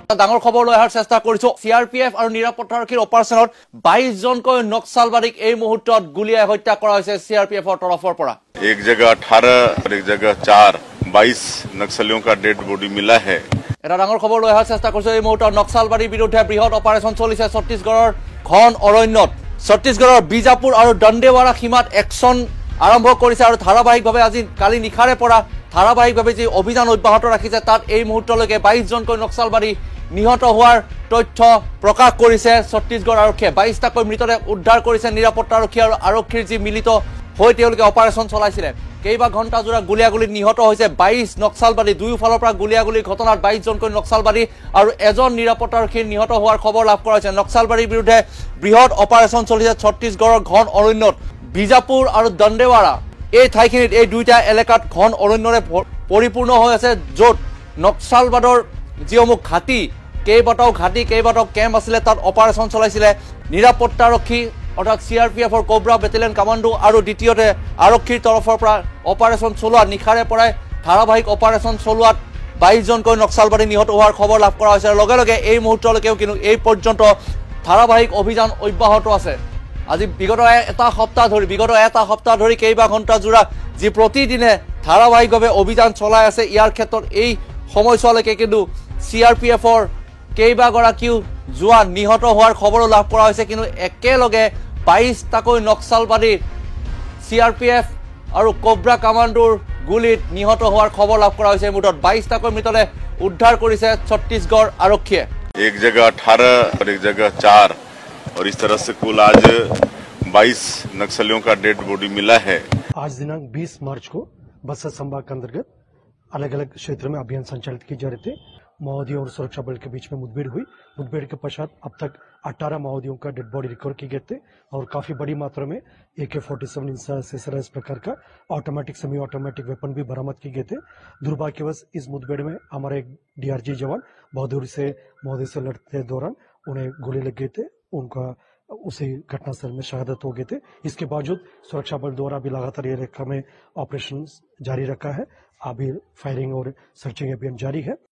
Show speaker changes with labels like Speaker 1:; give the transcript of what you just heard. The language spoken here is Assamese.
Speaker 1: ডাঙৰ খবৰ লৈ অহাৰ চেষ্টা কৰিছো। CRPF আৰু নিৰাপত্তাৰক্ষীৰ অপাৰেশ্যনত 22 জনকৈ নক্সালবাদীক এই মুহূৰ্তত গুলিয়াই হত্যা কৰা হৈছে CRPFৰ তৰফৰ পৰা।
Speaker 2: एक जगह 18 और एक जगह 4 22 नक्सलियों का डेड बॉडी मिला है।
Speaker 1: এটা ডাঙৰ খবৰ লৈ অহাৰ চেষ্টা কৰিছো। এই মুহূৰ্তত নক্সালবাদীৰ বিৰুদ্ধে বৃহৎ অপাৰেশ্যন চলিছে ছত্তীশগড়ৰ ঘন অৰণ্যত। ছত্তীশগড়ৰ বিজাপুৰ আৰু দণ্ডেৱাৰা সীমাত একশ্যন আৰম্ভ কৰিছে আৰু ধাৰাবাহিকভাৱে আজি কালি নিশাৰে পৰা ধাৰাবাহিকভাৱে যি অভিযান অব্যাহত ৰাখিছে তাত এই মুহূৰ্তলৈকে 22 জনকৈ নক্সালবাদী নিহত হোৱাৰ তথ্য প্ৰকাশ কৰিছে ছত্তীশগড় আৰক্ষীয়ে। 22টাকৈ মৃতদেহ উদ্ধাৰ কৰিছে নিৰাপত্তাৰক্ষী আৰু আৰক্ষীৰ যি মিলিত হৈ তেওঁলোকে অপাৰেশ্যন চলাইছিলে। কেইবা ঘণ্টা জোৰা গুলিয়াগুলীত নিহত হৈছে 22 নক্সালবাদী। দুয়োফালৰ পৰা গুলিয়াগুলীৰ ঘটনাত 22 জনকৈ নক্সালবাদী আৰু এজন নিৰাপত্তাৰক্ষী নিহত হোৱাৰ খবৰ লাভ কৰা হৈছে। নক্সালবাদীৰ বিৰুদ্ধে বৃহৎ অপাৰেশ্যন চলিছে ছত্তীশগড়ৰ ঘন অৰণ্যত। বিজাপুৰ আৰু দণ্ডেৱাৰা এই ঠাইখিনিত এই দুইটা এলেকাত ঘন অৰণ্যৰে পৰিপূৰ্ণ হৈ আছে, য'ত নক্সালবাদৰ যিসমূহ ঘাটি কেইবাটাও কেম্প আছিলে তাত অপাৰেশ্যন চলাইছিলে নিৰাপত্তাৰক্ষী অৰ্থাৎ CRPFৰ কোব্ৰা বেটেলিয়ন কামাণ্ডো আৰু দ্বিতীয়তে আৰক্ষীৰ তৰফৰ পৰা অপাৰেশ্যন চলোৱা নিশাৰে পৰাই ধাৰাবাহিক অপাৰেশ্যন চলোৱাত 22 জনকৈ নক্সালবাদী নিহত হোৱাৰ খবৰ লাভ কৰা হৈছে। লগে লগে এই মুহূৰ্তলৈকেও কিন্তু এই পৰ্যন্ত ধাৰাবাহিক অভিযান অব্যাহত আছে। আজি বিগত এটা সপ্তাহ ধৰি কেইবা ঘণ্টা জোৰা যি প্ৰতিদিনে ধাৰাবাহিকভাৱে অভিযান চলাই আছে, ইয়াৰ ক্ষেত্ৰত এই সময়ছোৱালৈকে কিন্তু CRPFৰ কেইবাগৰাকীও জোৱান নিহত হোৱাৰ খবৰো লাভ কৰা হৈছে। কিন্তু একেলগে 22টাকৈ নক্সালবাদী CRPF আৰু কোব্ৰা কামাণ্ডোৰ গুলীত নিহত হোৱাৰ খবৰ লাভ কৰা হৈছে। এই মুহূৰ্তত 22টাকৈ মৃতদেহ উদ্ধাৰ কৰিছে ছত্তীশগড় আৰক্ষীয়ে।
Speaker 2: एक जगह 18 और एक जगह 4 और इस तरह से कुल आज 22 नक्सलियों का डेड बॉडी मिला है।
Speaker 3: आज दिनांक 20 मार्च को बस्तर संभाग के अंतर्गत अलग अलग क्षेत्रों में अभियान संचालित किए जा रहे थे। माओवादियों और सुरक्षा बल के बीच में मुठभेड़ हुई। मुठभेड़ के पश्चात अब तक 18 माओवादियों का डेड बॉडी रिकवर किए गए थे और काफी बड़ी मात्रा में AK-47 इस प्रकार का ऑटोमेटिक सेमी ऑटोमेटिक वेपन भी बरामद किए गए थे। दुर्भाग्यवश इस मुठभेड़ में हमारे एक DRG जवान बहादुरी से महोदय से लड़ते दौरान उन्हें गोली लग गए थे। उनका उसी घटनास्थल में शहादत हो गए थे। इसके बावजूद सुरक्षा बल द्वारा भी लगातार ये इलाका में ऑपरेशन जारी रखा है। अभी फायरिंग और सर्चिंग अभियान जारी है।